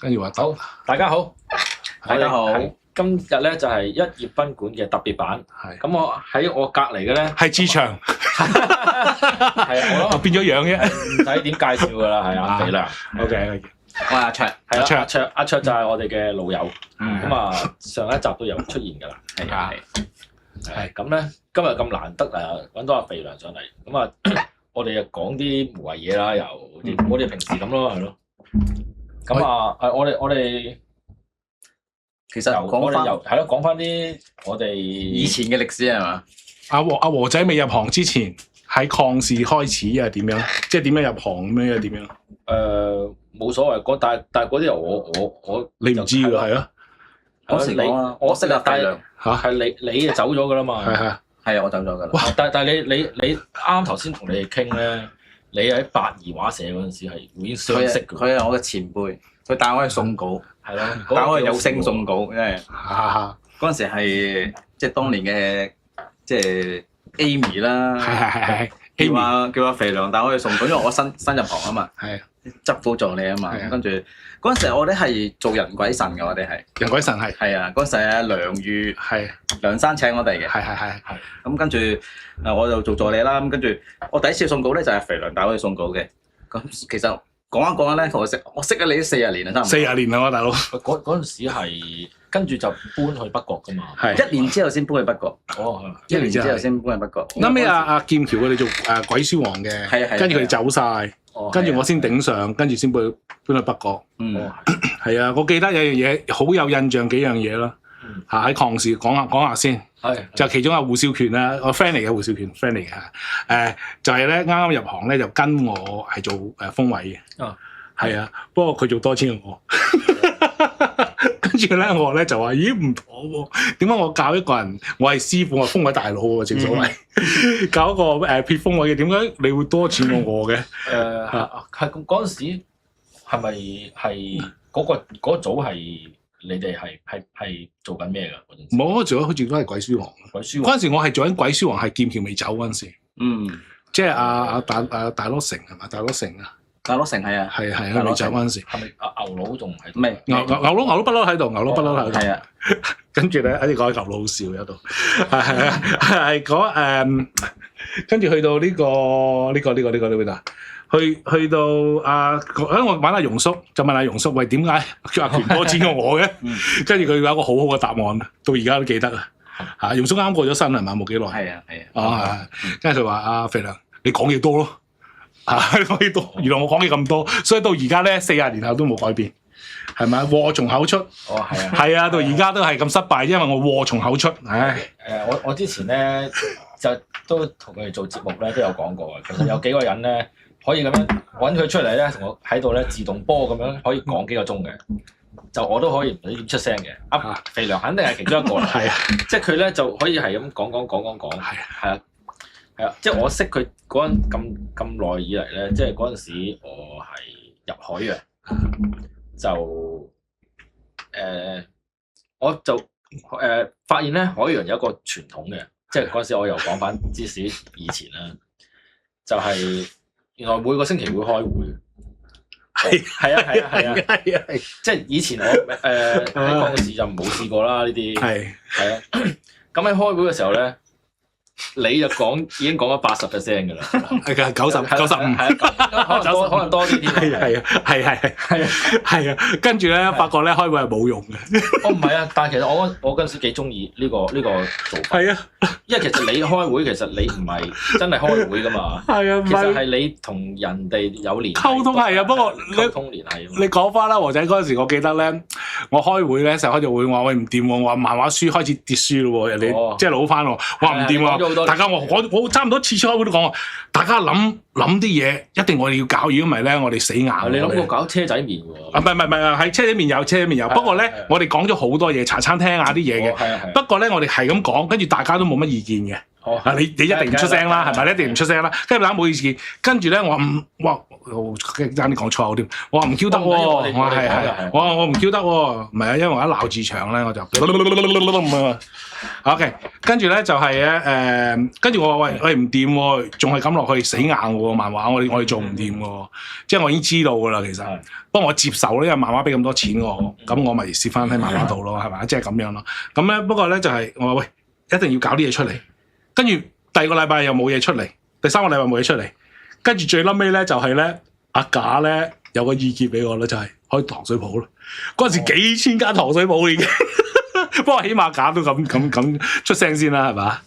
跟住話好，大家好，大家好。今日咧就係一葉賓館嘅特別版。係咁我喺我隔離嘅咧係志祥，係啊，我變咗樣啫。唔使點介紹噶啦，係啊，肥良。 OK，我係阿卓，係啦，阿卓就係我哋嘅老友。嗯咁啊，上一集都有出現噶啦。係啊，係咁咧，今日咁難得揾到阿肥良上嚟，咁啊，我哋又講啲無謂嘢啦，又我哋平時咁咯，係咯。咁啊，我哋其實我哋係咯，講翻啲我哋以前嘅歷史係嘛？阿和仔未入行之前，喺抗事開始係點樣？即係點樣入行咁樣？點樣？冇所謂，但係嗰啲我你唔知㗎，係咯？嗰時講啊，我識阿肥良嚇，係你就走咗㗎啦嘛。係係啊，我走咗㗎啦。哇！但係你啱頭先同你哋傾咧，你喺八二畫社嗰陣時係已經相識㗎。佢係我嘅前輩，佢帶我去送稿，係咯，帶我去有聲送稿，因為嚇嗰陣時係即係當年嘅即係 Amy 啦，係叫阿肥良帶我去送稿，因為我新入行啊嘛，係執稿助理啊嘛，跟住嗰陣時我哋係做人鬼神嘅，我哋係人鬼神係啊，嗰陣時係梁宇係梁生請我哋嘅，係咁跟住我就做助理啦，咁跟住我第一次送稿咧就係肥良帶我去送稿嘅，咁其實講一講咧，我識咗你都40年啦，差唔多40年啦，我大佬嗰陣時係跟住就搬去北角㗎嘛。係1年之後先搬去北角，哦， 1年之後先搬去北角。後尾阿劍橋佢哋做鬼書王嘅，係跟住佢哋走晒，跟住我先頂上，跟住先搬去北角。係啊，我記得有樣嘢好有印象，幾樣嘢啦。喺抗事講下先。係就其中阿胡少權啦，我 friend 嚟嘅胡少權 friend 嚟嘅，就係咧啱啱入行咧就跟我係做風位嘅，係啊，不過佢做多錢過我，跟住咧我咧就話咦唔妥喎，點解我教一個人，我係師傅，我係風位大佬喎，正所謂，教一個撇風位嘅，點解你會多錢過我嘅？係嗰陣時係咪係嗰個組係？你哋係做緊咩㗎？嗰陣時冇，我做咗好似都係鬼書王。鬼書王嗰陣時我係做緊鬼書王，係劍橋未走嗰陣時。即係阿大羅成係嘛？大羅成啊，大羅成係啊，係啊，未走嗰陣時。係咪牛佬仲喺度？未牛佬不嬲喺度，牛佬不嬲喺度。係啊，跟住咧，一直講牛佬好笑喺度。係講跟住去到呢個邊啊？去到我揾阿容叔，就問阿容叔，喂，點解叫阿權多錢過我嘅？跟住佢有一個好好嘅答案，到而家都記得啊！容叔啱過咗身係嘛？冇幾耐。係啊。跟住佢話：阿肥良，你講嘢多咯，你講嘢多。原來我講嘢咁多，所以到而家咧40年後都冇改變，係咪？禍從口出。係啊，到而家都係咁失敗，因為我禍從口出。唉。我之前咧就都同佢哋做節目咧都有講過嘅，其實有幾個人咧。可以咁樣揾佢出嚟咧，同我喺度咧自動波咁樣可以講幾個鐘嘅，就我都可以唔使點出聲嘅。肥良肯定係其中一個啦，係啊，即係佢咧就可以係咁講，係啊，即係我識佢嗰陣咁耐以嚟咧，即係嗰陣時我係入海洋，就我就發現咧海洋有一個傳統嘅，即係嗰陣時我又講翻之前以前啦，就係。原來每個星期會開會，係啊，即係以前我喺抗事就冇試過啦呢啲，係啊，咁喺開會嘅時候咧，你就已經講咗80%㗎啦，係㗎，90、95，可能多啲添，係啊，跟住咧發覺咧開會係冇用嘅，唔係啊，但係其實我嗰陣時幾中意呢個做法，係啊，因為其實你開會其實你唔係真係開會㗎嘛，係啊，其實係你同人哋有聯溝通係啊，不過溝通聯繫。你講翻啦，和仔嗰陣時，我記得咧，我開會咧成日開咗會，我話喂唔掂喎，我話漫畫書開始跌書咯喎，人哋即係攞翻喎，話唔掂喎。大家我差唔多次開會都講，大家諗啲嘢，一定我哋要搞，如果唔係咧，我哋死硬。你諗過搞車仔麵喎？唔係，係車仔麵有。不過咧，我哋講咗好多嘢，茶餐廳啊啲嘢嘅。不過咧，我哋係咁講，跟住大家都冇乜意見嘅。你一定唔出聲啦，係咪？你一定唔出聲啦。跟住大家冇意見，跟住咧我話爭啲講粗口添。我話唔 Q 得喎，我係我唔 Q 得喎，唔係啊，因為我一鬧字長咧，我就咁啊。OK， 跟住咧就係咧跟住我話喂唔掂喎，仲係咁落去死硬喎，漫畫我哋做唔掂喎，即係我已經知道㗎啦，其實。不過我接受咧，因為漫畫俾咁多錢我，咁我咪蝕翻喺漫畫度咯，係咪？即係咁樣咯。咁咧不過咧就係我話喂，一定要搞啲嘢出嚟，跟住第二個禮拜又冇嘢出嚟，第三個禮拜冇嘢出嚟，跟住最撚尾咧就係咧阿賈咧有個意見俾我咧，就係開糖水鋪咯。嗰陣時幾千間糖水鋪已經。不過起碼賈都咁出聲先啦，係嘛？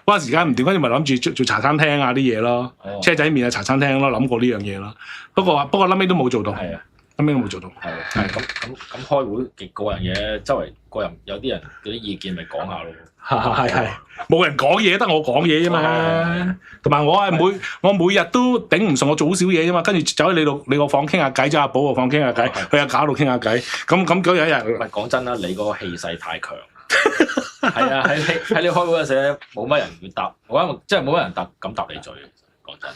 嗰陣時間唔掂，跟住咪諗住做茶餐廳啊啲嘢咯，車仔麵啊茶餐廳咯，諗過呢樣嘢咯。不過撚尾都冇做到，係啊，撚尾都冇做到。係咁開會極個人嘅，周圍個人有啲人嗰啲意見咪講下咯。係冇人講嘢，得我講嘢啫嘛。同埋我每日都頂唔順，我做好少嘢啫嘛。跟住走喺你個房傾下偈，走阿寶個房傾下偈，去阿賈度傾下偈。咁有一日，唔係講真啦，你嗰個氣勢太強。係啊，喺你開會嗰陣時咧，冇乜人會答，即係冇乜人敢答你嘴。講真，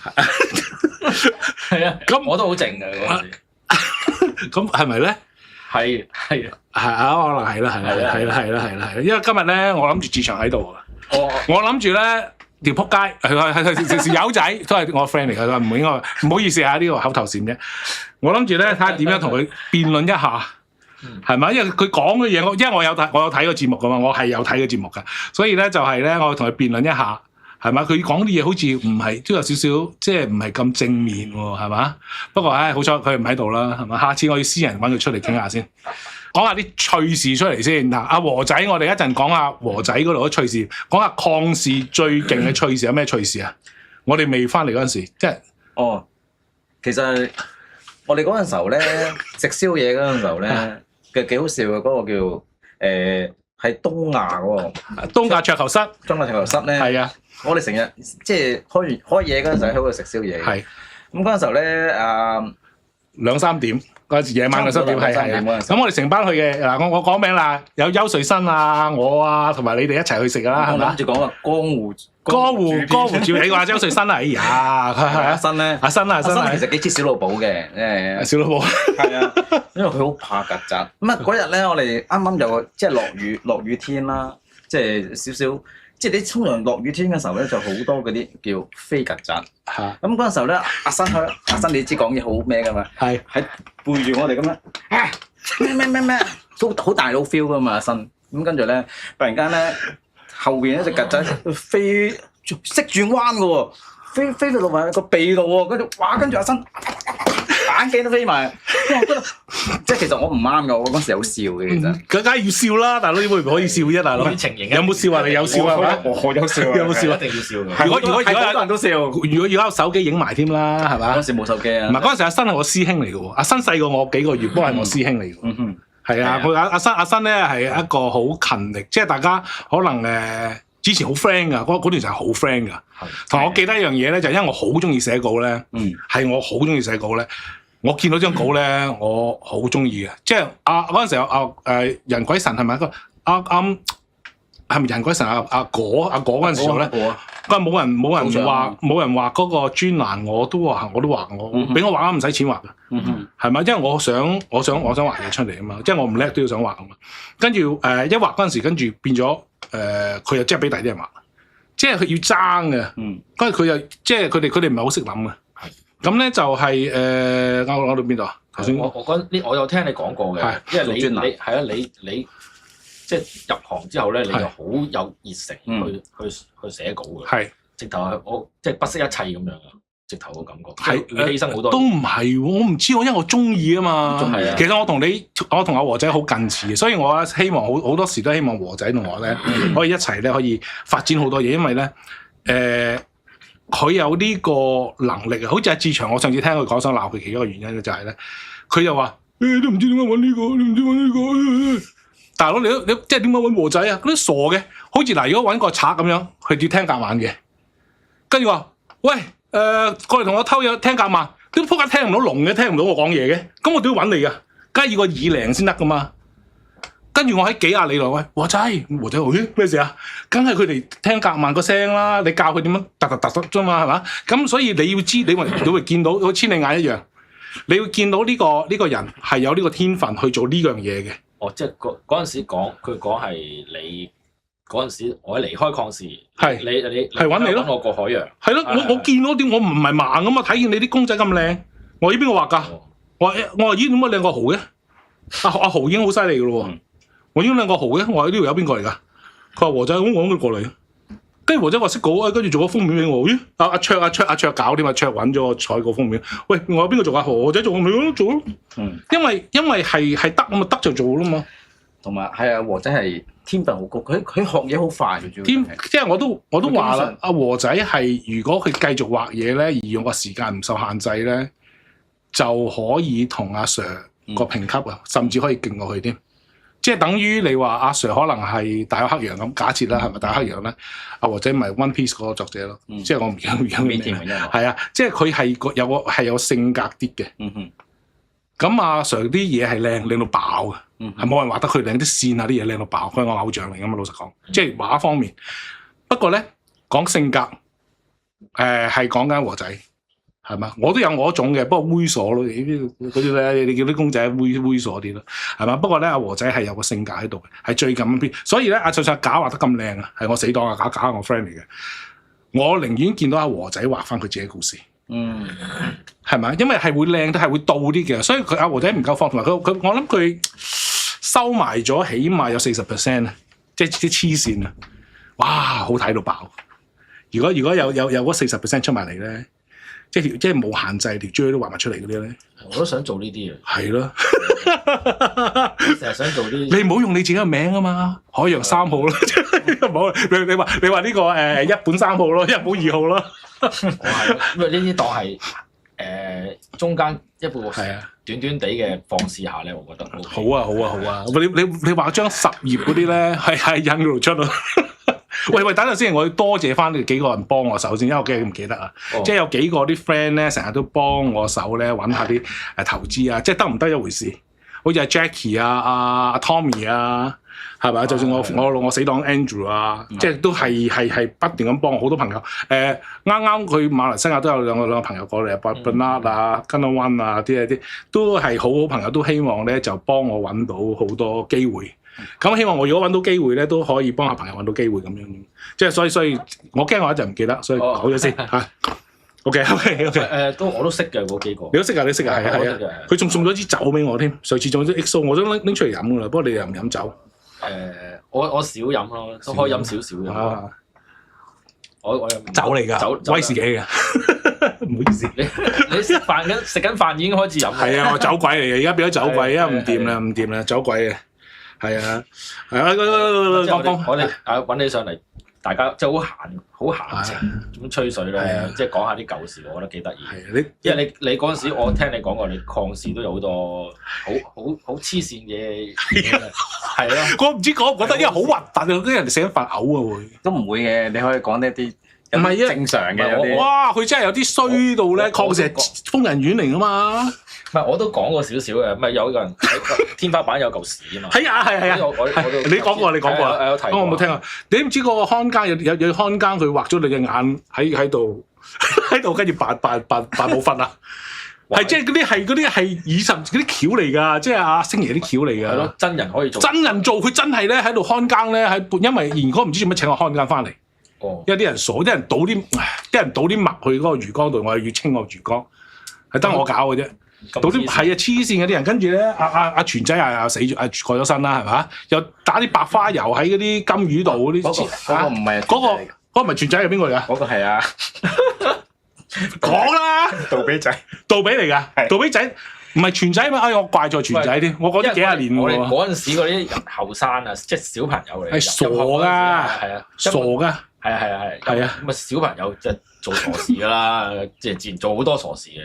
係啊，咁我都好靜嘅嗰陣時。咁係咪咧？係啊，可能係啦，因為今日咧，我諗住志祥喺度啊，我諗住咧條撲街係友仔都係我 friend 嚟㗎，唔應該唔好意思啊，呢個口頭禪啫。我諗住咧睇下點樣同佢辯論一下，係咪？因為佢講嘅嘢，因為我有睇個節目㗎嘛，我係有睇個節目㗎，所以咧就係咧，我同佢辯論一下。係嘛？佢講啲嘢好似唔係都有少少，即係唔係咁正面喎，係嘛？不過好彩佢唔喺度啦，係嘛？下次我要私人揾佢出嚟傾下先，講下啲趣事出嚟先。嗱，阿和仔，我哋一陣講下和仔嗰度啲趣事，講下抗事最勁嘅趣事有咩趣事啊？我哋未翻嚟嗰陣時，即係其實我哋嗰陣時候咧食宵夜嗰陣時候咧嘅幾好笑嘅，嗰個叫喺東亞嗰個東亞桌球室，東亞桌球室咧，係啊。我哋成日即係開嘢嗰陣時喺嗰度食宵夜。係咁嗰陣時候咧2-3點嗰陣時夜晚2-3點係。咁我哋成班去嘅嗱，我講名啦，有邱瑞新啊，我啊，同埋你哋一齊去食㗎啦，係咪？諗住講啊，江湖照你話邱瑞新啊，哎呀，阿新咧，阿新其實幾似小老寶嘅，小老寶係啊，因為佢好怕曱甴。咁啊嗰日咧，我哋啱啱就即係落雨天啦，即係少少。即係你通常落雨天嘅時候咧，就好多嗰啲叫飛曱甴。咁嗰陣時候咧，阿新你知講嘢好咩㗎嘛？係喺背住我哋咁樣，咩，都好大佬 feel 㗎嘛阿新。咁跟住咧，突然間咧後邊一隻曱甴飛識轉彎㗎喎，飛到落埋個鼻度喎，跟住阿新眼鏡都飛埋。即係其實我唔啱㗎，我嗰時好笑嘅其實。梗係要笑啦，大佬點會唔可以笑啫，大佬？啲情形有冇笑啊？你有笑係咪？我有笑，有冇笑？一定要笑。如果好多人都笑。如果有手機影埋添啦，係咪？嗰時冇手機啊。唔係嗰陣時阿新係我師兄嚟嘅喎，阿新細過我幾個月，不過係我師兄嚟嘅。係啊，佢阿新咧係一個好勤力，即係大家可能之前好 friend 㗎，嗰段時係好 friend 㗎。同埋我記得一樣嘢咧，就係因為我好中意寫稿咧，係我好中意寫稿咧。我見到張稿咧，我好中意嘅，即係嗰陣時候人鬼神係咪一個係咪人鬼神阿果嗰陣時候咧？佢話冇人畫嗰個專欄，我都畫，俾我畫唔使錢畫嘅，係咪？因為我想畫嘢出嚟啊嘛，即係我唔叻都要想畫啊嘛。跟住一畫嗰陣時，跟住變咗佢又即係俾第啲人畫，即係佢要爭嘅，跟住佢又即係佢哋唔係好識諗嘅。咁咧就係我到邊度啊？頭先我我有聽你講過嘅，因為你係啊，你即係入行之後咧，你就好有熱誠去寫稿嘅，係直頭係我即係不惜一切咁樣啊！直頭個感覺係你犧牲好多都唔係喎，我唔知，因為我中意啊嘛。其實我同阿和仔好近似嘅，所以我希望好多時都希望和仔同我咧可以一齊咧可以發展好多嘢，因為咧佢有呢個能力啊，好似阿志祥，我上次聽佢講想鬧佢，其中一個原因咧就係咧，佢又話都唔知點解揾呢個，你唔知揾呢個。大佬你即係點解揾和仔啊？嗰啲傻嘅，好似嗱，如果揾個賊咁樣，佢要聽夾萬嘅，跟住話喂過嚟同我偷嘢聽夾萬，啲仆街聽唔到聾嘅，聽唔到我講嘢嘅，咁我都要揾你噶，梗係要個耳靈先得噶嘛。跟住我喺幾廿里內喂和仔，和仔話咩事啊？梗係佢哋聽夾萬個聲啦，你教佢點樣突啫嘛，係嘛？咁所以你要知，你會見到好似千里眼一樣，你會見到呢個人係有呢個天分去做呢樣嘢嘅。哦，即係嗰陣時講係你嗰陣時，我離開礦市，係你係揾你咯，揾我過海洋。係咯，我見到啲我唔係盲噶嘛，睇見你啲公仔咁靚，我依邊個畫㗎？我話咦點解靚過豪嘅？阿豪已經好犀利㗎咯喎！我已經靚過豪嘅，我話呢條友邊個嚟㗎？佢話和仔，咁我揾佢過嚟。跟住和仔話識稿，跟住做個封面俾我。咦？阿卓搞掂，阿卓揾咗我採個封面。喂，我有邊個做啊？和仔做咪做咯。因為係得咁啊，得就做啦嘛。同埋係啊，和仔係天分好高，佢學嘢好快嘅。即係我都話啦，阿和仔係如果佢繼續畫嘢咧，而用個時間唔受限制咧，就可以同阿 Sir 個評級啊，甚至可以勁過佢添。即係等於你話阿 Sir 可能係大黑羊咁，假設啦，係咪大黑羊咧？阿和仔咪 One Piece 嗰個作者咯，即係我唔記得咩名。係啊，即係佢係有性格啲嘅。咁阿 Sir 啲嘢係靚到爆嘅，係冇人畫得佢靚，啲線啊啲嘢靚到爆，佢係我偶像嚟㗎嘛，老實講，即係畫方面。不過咧講性格，係講緊和仔。係嘛？我都有我一種嘅，不過猥瑣咯，嗰啲咧，你叫啲公仔猥瑣啲咯，係嘛？不過咧，阿和仔係有個性格喺度嘅，係最緊邊。所以咧，就算假畫得咁靚啊，係我死黨啊，假係我 friend 嚟嘅。我寧願見到阿和仔畫翻佢自己故事，係咪？因為係會靚，都係會到啲嘅。所以阿和仔唔夠放，同埋我諗佢收埋咗，起碼有40%啊，即係啲黐線啊！哇，好睇到爆！如果有嗰40%出埋嚟咧。即係冇限制，條追都畫埋出嚟嗰啲咧，我都想做呢啲嘅。係咯，成日想做啲。你唔好用你自己嘅名啊嘛，海洋3號咯，唔好你話呢個一本3號咯，一本2號咯。我係，因為呢啲當係中間一部短短地嘅放肆下咧，我覺得好啊！你畫張10頁嗰啲咧，係印嗰度出咯。喂，等陣先，我要多謝翻你幾個人幫我手先，因為我唔記得啊。即係有幾個啲 friend 咧，成日都幫我手咧，揾下啲投資啊，即係得唔得一回事。好似阿 Jackie 啊、阿 Tommy 啊，係咪？就算我死黨 Andrew 啊，即係都係不斷咁幫我好多朋友。啱啱佢馬來西亞都有兩個朋友過嚟，Bernard 啊、Gunnar One 啊啲都係好好朋友，都希望咧就幫我揾到好多機會。咁希望我如果揾到機會咧，都可以幫下朋友揾到機會咁樣。即係所以，我驚我一陣唔記得，所以講咗先嚇。OK。我都識嘅嗰幾個。你都識啊？係啊。佢仲送咗支酒俾我添，上次送咗 XO， 我都拎出嚟飲噶啦。不過你又唔飲酒。我少飲咯，都可以飲少少嘅。我飲酒嚟㗎，威士忌嘅。唔好意思，你食緊飯已經開始飲。係啊，我酒鬼嚟嘅，而家變咗酒鬼，因為唔掂啦，酒鬼嘅。係啊，我哋揾你上嚟，大家即係好閒情咁吹水咧，即係講下啲舊事，我覺得幾得意。因為你嗰陣時，我聽你講過，你礦市都有好多好黐線嘅。係咯，我唔知講唔覺得，因為好核突啊！啲人食緊飯嘔啊會。都唔會嘅，你可以講呢啲唔係正常嘅。哇！佢真係有啲衰到咧，礦石瘋人院嚟㗎嘛。唔係，我都講過少少嘅，咪有個人喺天花板有嚿屎啊嘛。係啊，你講過，有提過。我冇聽啊！你唔知嗰個看更有看更，佢畫咗你隻眼喺度，跟住扮冇瞓啊！係即係嗰啲係以前嗰啲橋嚟㗎，即係阿星爺啲橋嚟㗎。係咯，真人可以做。真人做，佢真係咧喺度看更咧，因為如果唔知做乜請個看更翻嚟。因為啲人傻，啲人倒啲墨去嗰個魚缸度，我要清個魚缸，係得我搞嘅啫。倒啲係啊，黐線嘅啲人，跟住咧阿全仔又死咗，過咗身啦，係嘛？又打啲白花油喺嗰啲金魚度嗰啲。嗰個唔係嗰個唔係全仔係邊個嚟㗎？嗰個係啊，講啦，杜比仔，杜比嚟㗎，杜比仔唔係全仔嘛？我怪錯全仔添，我講咗幾廿年喎。我哋嗰陣時嗰啲人後生啊，即係小朋友嚟。係傻㗎，係啊，傻㗎。係啊，咁啊小朋友即係做傻事㗎啦，即係自然做好多傻事嘅，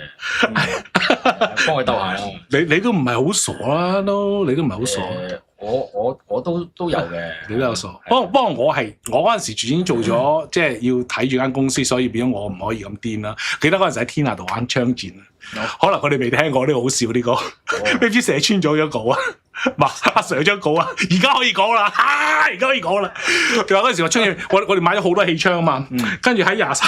幫佢鬥下啦。你都唔係好傻啦，你都唔係好傻。我都有嘅，你都有傻。不過我嗰陣時已經做咗，即係要睇住間公司，所以變咗我唔可以咁癲啦。記得嗰陣時喺天下度玩槍戰啊，可能佢哋未聽過呢個好笑呢個，你唔知射穿咗張稿啊？阿 Sir 張稿啊，而家可以講啦，而家可以講啦。仲有嗰陣時我出去，我哋買咗好多氣槍啊嘛，跟住喺23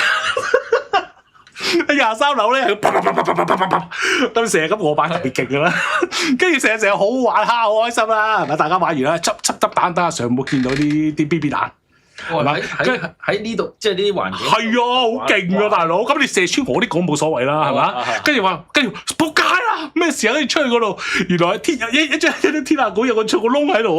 喺23樓咧，啪啪啪啪啪啪啪啪，咁成日咁我版特別勁㗎啦，跟住成日好玩蝦，好開心啦，係咪？大家玩完啦，執蛋打上冇見到啲 BB 彈。係嘛？喺呢度即係呢啲環境。係啊，好勁啊，大佬！咁你射穿我啲講冇所謂啦，係嘛？跟住仆街啦，咩事啊？跟住出去嗰度，原來一張天下館有個窿喺度。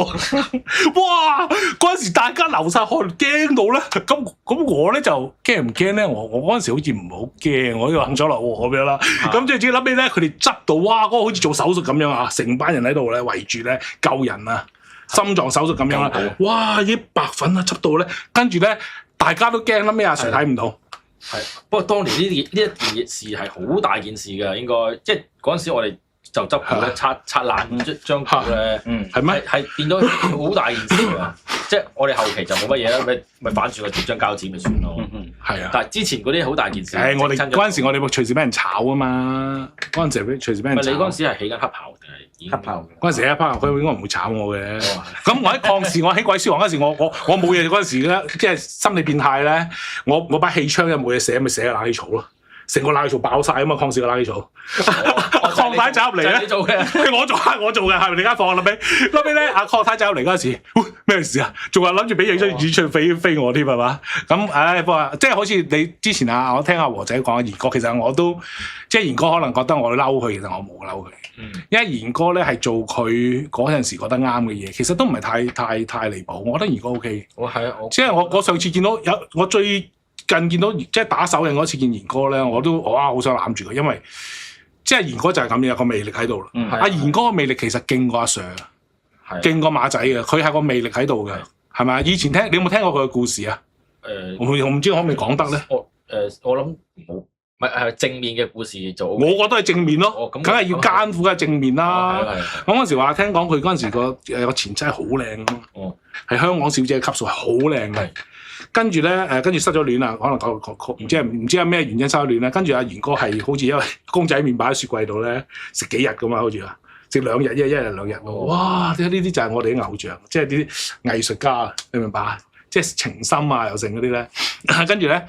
哇！嗰陣時大家流晒汗，驚到咧。咁我咧就驚唔驚咧？我嗰陣時好似唔係好驚，我呢個肯咗落咁樣啦。咁即係自己諗起咧，佢哋執到哇，嗰個好似做手術咁樣啊，成班人喺度咧圍住咧救人啊！心臟手術咁樣啦，哇！啲白粉啊，執到咧，跟住咧，大家都驚啦，咩阿 Sir 睇唔到。係，不過當年呢一件事係好大件事㗎，應該即係嗰陣時我哋就執到咧，拆爛張圖咧，係咩？係變咗好大件事㗎，即係我哋後期就冇乜嘢啦，咪反轉個張膠紙咪算咯。係啊，但係之前嗰啲好大件事。我哋嗰陣時我哋隨時俾人炒啊嘛，嗰陣時隨時俾人炒。你嗰陣時係起緊黑豹定係已經？黑豹嗰陣時黑豹，佢應該唔會炒我嘅。咁我喺抗事，我喺鬼書王嗰陣時，我冇嘢嗰陣時咧，即係心理變態咧，我把氣槍又冇嘢寫，咪寫個冷氣槽咯。成個冷氣槽爆晒啊嘛！抗事個冷氣槽，鄺太走入嚟咧，你做嘅，我做嘅，係咪你間房諗起？後尾咧，阿鄺太走入嚟嗰陣時，咩事啊？仲話諗住俾影張紙出嚟飛我添係嘛？咁不過即係好似你之前我聽阿和仔講阿賢哥，其實我都即係賢哥可能覺得我嬲佢，其實我冇嬲佢，因為賢哥咧係做佢嗰陣時覺得啱嘅嘢，其實都唔係太離譜。我覺得賢哥 OK。係啊，即係我上次見到我最近見到即係打手印嗰次見賢哥咧，我都好想攬住佢，因為即係賢哥就係咁樣有個魅力喺度啦。阿賢哥嘅魅力其實勁過阿 Sir，勁過馬仔嘅，佢係個魅力喺度嘅，係咪？以前你有冇聽過佢嘅故事啊？我唔知可唔可以講得咧？我諗冇，唔係正面嘅故事就。我覺得係正面咯，梗係要艱苦嘅正面啦。我嗰陣時話聽講佢嗰陣時個前妻好靚咯，係香港小姐級數，係好靚嘅。跟住咧，跟住失咗戀啦，可能唔知係咩原因失咗戀咧。跟住阿賢哥係好似因為公仔麵擺喺雪櫃度咧，食幾日噶嘛，好似話食2日，一日2日。哇！呢啲就係我哋啲偶像，即係啲藝術家，你明白？即係情深啊，又剩嗰啲咧。跟住咧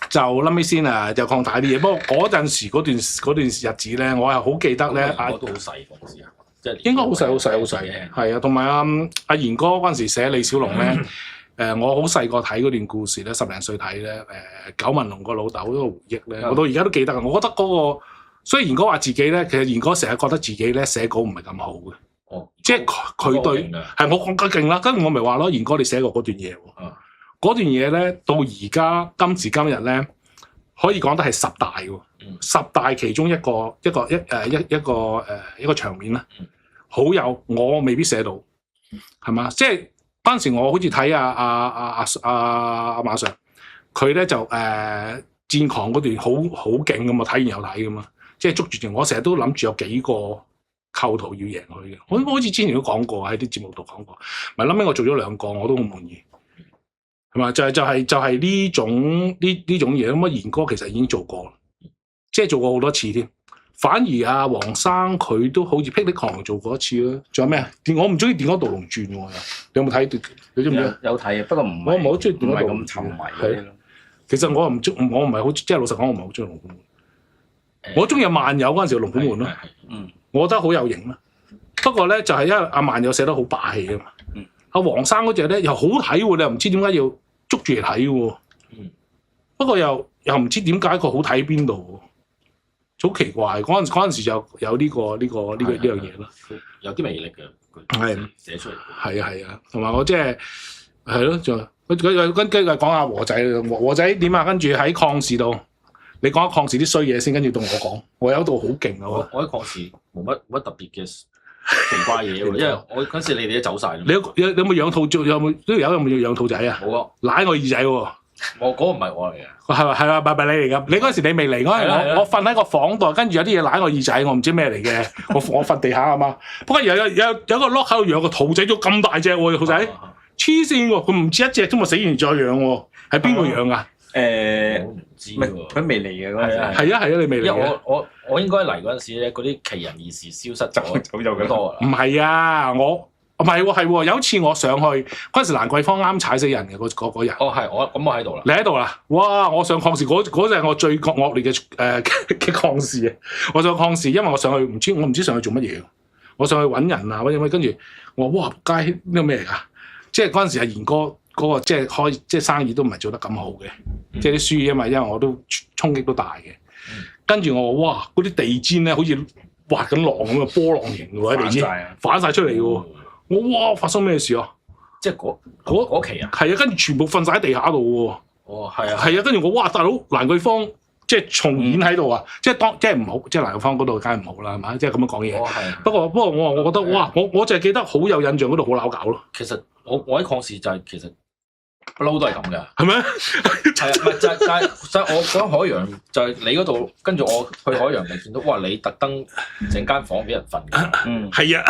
就諗起先就擴大啲嘢。不過嗰陣時嗰段日子咧，我係好記得咧。我都好細嗰陣時啊，即係應該好細嘅。係啊，同埋阿賢哥嗰陣時寫李小龍咧。我好細個睇嗰段故事咧，10零歲睇咧，九紋龍個老豆嗰個回憶咧，我到而家都記得。我覺得嗰個，雖然賢哥話自己咧，其實賢哥成日覺得自己咧寫稿唔係咁好嘅。即係佢對係我講得勁啦，跟住我咪話咯，賢哥你寫過嗰段嘢喎。嗰段嘢咧，到而家今時今日咧，可以講得係10大喎。10大其中一個場面啦，好有我未必寫到，係嘛？即係。嗰陣時我好似睇阿馬 Sir，佢咧就戰狂嗰段好勁咁嘛，睇完又睇噶嘛，即係捉住住我成日都諗住有幾個構圖要贏佢嘅。我好似之前都講過喺啲節目度講過，咪諗起我做咗2個我都好滿意，係嘛？就係呢種嘢咁啊！賢哥其實已經做過，即係做過好多次添。反而阿黃生佢都好似霹靂狂龍做過一次咯，仲有咩啊？我唔中意《電嗰盜龍傳》喎，你有冇睇？你知唔知？有睇啊，不過唔我唔係好中意《電嗰盜龍傳》，咁沉迷嗰其實我唔係好，即係老實講，我唔係好中意龍虎門。我中意阿萬有嗰陣時龍虎門咯，我覺得好有型啦。不過咧就係因為阿萬有寫得好霸氣啊嘛，阿黃生嗰隻咧又好睇喎，你又唔知點解要捉住嚟睇喎。不過又唔知點解佢好睇邊度。好奇怪，嗰陣時就有呢個樣嘢咯，有啲魅力嘅，佢寫出嚟。係啊，同埋我即係咯，就佢跟住講下和仔點啊？跟住喺抗事度，你講下抗事啲衰嘢先，跟住到我講，我有度好勁啊！我喺抗事冇乜特別嘅奇怪嘢喎，因為我嗰陣時你哋都走晒。你有冇養兔？有冇養兔仔啊？冇啊，舐我耳仔喎！我嗰個唔係我嚟嘅，係咪你嚟㗎？你嗰陣時你未嚟嗰陣，我瞓喺個房度，跟住有啲嘢舐我耳仔，我唔知咩嚟嘅。我瞓地下啊嘛。不過有個 lock 喺度養個兔仔，咗咁大隻喎，兔仔黐線喎，佢唔止一隻啫嘛，死完再養喎，係邊個養啊？我唔知喎，佢未嚟嘅嗰陣時。係啊，你未嚟嘅。因為我應該嚟嗰陣時咧，嗰啲奇人異事消失咗，走咗好多啦。唔係啊，唔係喎，係喎，有一次我上去嗰陣時，蘭桂坊啱踩死人嘅嗰日。哦，係我喺度啦。你喺度啦？哇！我上抗事嗰陣係我最惡劣嘅抗事啊！我上抗事，因為我上去我唔知上去做乜嘢。我上去揾人啊，揾乜跟住我話哇街呢個咩嚟㗎？即係嗰陣時阿賢哥嗰個即係生意都唔係做得咁好嘅，即係啲書因為我都衝擊都大嘅。跟住我話哇嗰啲地氈咧好似滑緊浪咁嘅波浪形嘅喎，地氈反晒出嚟嘅喎。我哇發生咩事啊？即係嗰期啊？係啊，跟住全部瞓晒喺地下度喎。哦，係啊，係啊，跟住我哇大佬蘭桂坊。即係重演喺度啊！即係唔好，即係蘭桂坊嗰度梗係唔好啦，係嘛？即係咁樣講嘢。不過我覺得哇，我就係記得好有印象嗰度好鬧搞咯。其實我喺抗事就係其實不嬲都係咁嘅。係咩？係啊，唔係就係我講海洋就係你嗰度，跟住我去海洋咪見到哇！你特登整間房俾人瞓嘅。係啊。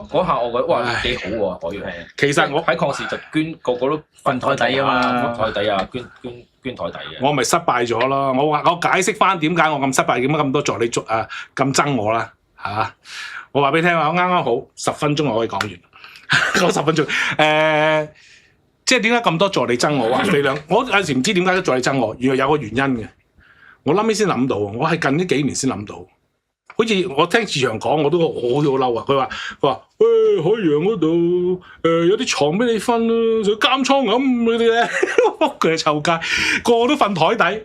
嗰下我覺得哇幾好喎海洋。其實我喺抗事就捐個個都瞓台底啊嘛，台底啊捐台底嘅。我咪失敗咗咯！我解釋翻點解我咁失敗，點解咁多助理咁憎我啦嚇？我話俾你聽啊，我啱啱好10分鐘我可以講完，講10分鐘。即係點解咁多助理憎我？肥良，我有陣時唔知點解啲助理憎我，原來有個原因嘅。我後尾先諗到，我係近呢幾年先諗到。好似我聽志祥講，我都好嬲啊！佢話海洋嗰度有啲床俾你瞓啦，就監倉咁嗰啲咧，佢係臭街，個個都瞓台底。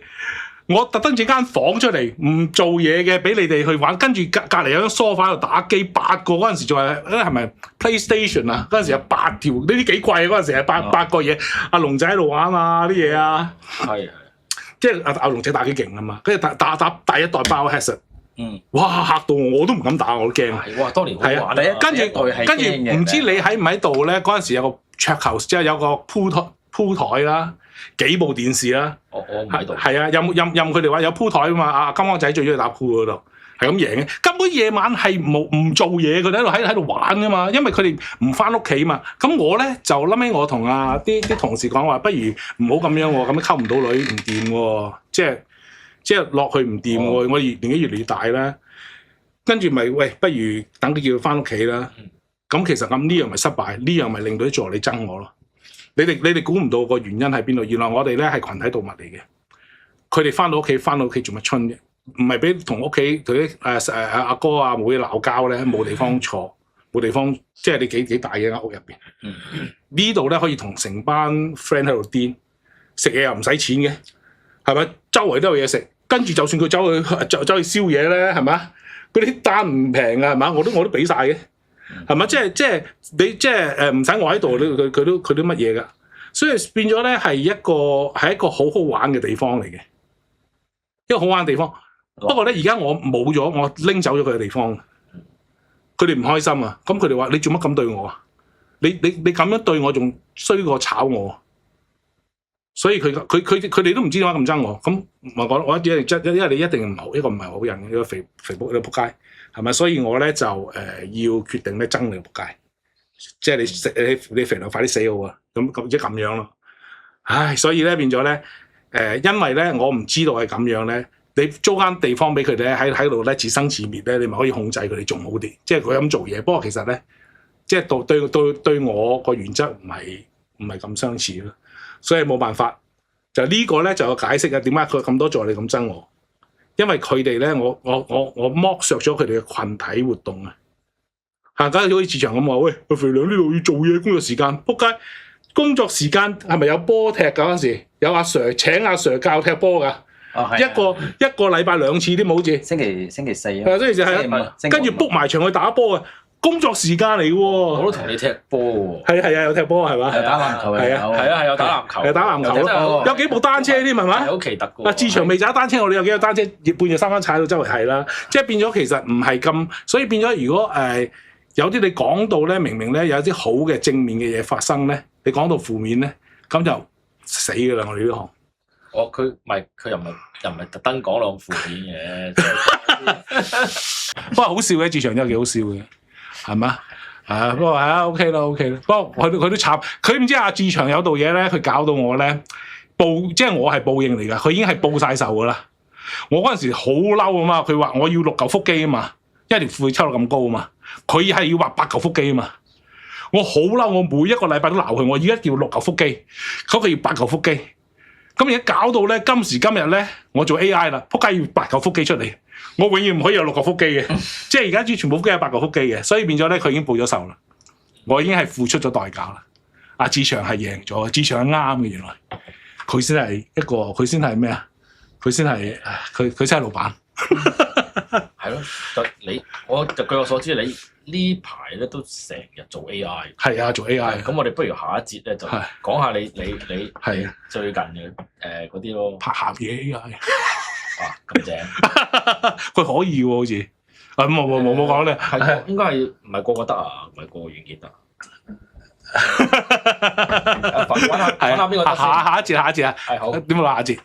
我特登整間房出嚟，唔做嘢嘅，俾你哋去玩。跟住隔離有張梳化喺度打機，8個嗰陣時仲係咪 PlayStation 啊？嗰陣時有8條，呢啲幾貴啊！嗰陣時係8個嘢，阿龍仔喺度玩啊啲嘢啊，係即係阿龍仔打機勁啊嘛，跟住打第一代包 Headset。哇！嚇到我都唔敢打，我都驚。哇！當年好玩啊！跟住唔知你喺唔喺度咧？嗰陣時有個桌球，即係有個鋪台啦，幾部電視啦。我唔喺度。係啊，任佢哋話有鋪台啊嘛。阿金剛仔最中意打鋪嗰度，係咁贏嘅。根本夜晚係唔做嘢，佢哋喺度玩噶嘛。因為佢哋唔翻屋企嘛。咁我咧就諗起我同啲同事講話，不如唔好咁樣喎，咁樣溝唔到女唔掂喎，即係落去唔掂喎，我年紀越嚟越大啦，跟住咪喂，不如等佢叫佢翻屋企啦。咁其實咁呢樣咪失敗，呢樣咪令到啲助理憎我咯。你哋估唔到個原因喺邊度？原來我哋咧係群體動物嚟嘅，佢哋翻到屋企做乜春啫？唔係俾同屋企佢啲阿哥阿妹鬧交咧，冇地方坐，冇地方，即係你幾大嘅間屋入邊。呢度咧可以同成班 friend 喺度癲，食嘢又唔使錢嘅。係咪？周圍都有嘢食，跟住就算佢走去宵夜咧，係咪？嗰啲單唔平啊，係嘛？我都俾晒嘅，係咪？即係你即係唔使我喺度，佢都乜嘢噶？所以變咗咧係一個好好玩嘅地方嚟嘅，一個好玩嘅地方。不過咧而家我冇咗，我拎走咗佢嘅地方，佢哋唔開心啊！咁佢哋話：你做乜咁對我啊？你咁樣對我，仲衰過炒我。所以佢哋都唔知點解咁憎我，咁我一定因為你一定唔好，一個唔係好人，一個肥仆，一個仆街，係咪？所以我咧就要決定咧憎你個仆街，即係你肥佬快啲死好啊！咁即係咁樣咯。唉，所以咧變咗咧因為咧我唔知道係咁樣咧，你租間地方俾佢哋咧喺度咧自生自滅咧，你咪可以控制佢哋仲好啲，即係佢咁做嘢。不過其實咧，即係對我個原則唔係咁相似咯。所以冇辦法，就呢個咧就有解釋啊。點解佢咁多助理咁憎我？因為佢哋咧，我剝削咗佢哋嘅群體活動啊！嚇，梗係好似市場咁話，喂，阿肥良呢度要做嘢，工作時間，仆街！工作時間係咪有波踢㗎嗰陣時？有阿 Sir 請阿 Sir 教踢波㗎。一個禮拜2次啲冇好似。星期四啊。星期四係啊，跟住 book 埋場去打波啊！工作時間嚟嘅喎，我都同你踢波喎。係啊，有踢波係嘛？係打籃球係有打籃球。係打籃球咯，有幾部單車添係嘛？好奇特嘅喎。啊，志祥未踩單車，我哋有幾個單車半夜3更踩到周圍係啦，即係變咗其實唔係咁，所以變咗如果有啲你講到咧，明明咧有啲好嘅正面嘅嘢發生咧，你講到負面咧，咁就死㗎啦！我哋呢行。佢又唔係特登講到咁負面嘅，不過好笑嘅，志祥真係幾好笑嘅。係嘛？不過係啊 ，OK 啦。不過佢都慘，佢唔知阿志祥有道嘢咧，佢搞到我咧即係我係報應嚟㗎。佢已經係報晒仇㗎啦。我嗰陣時好嬲啊嘛，佢話我要6嚿腹肌啊嘛，一條褲抽到咁高啊嘛，佢係要畫8嚿腹肌啊嘛。我好嬲，我每一個禮拜都鬧佢，我而家要6嚿腹肌，佢要8嚿腹肌。咁而家搞到咧，今時今日咧，我做 AI 啦，仆街要8嚿腹肌出嚟，我永遠唔可以有6嚿腹肌嘅，即係而家全部腹肌有8嚿腹肌嘅，所以變咗咧，佢已經報咗仇啦，我已經係付出咗代價啦。阿志祥係贏咗，志祥係啱嘅，原來佢先係一個，佢先係咩啊？佢先係佢先係老闆。係咯，我就據我所知，你呢排咧都成日做 AI。係啊，做 AI。咁我哋不如下一節咧就講下你最近嘅嗰啲咯。拍鹹嘢 AI。啊，咁正。佢可以喎，好似。冇講咧。係應該係唔係個個得啊？唔係個個軟件得。揾下邊個得先。下一節啊。係好。點會話下一節？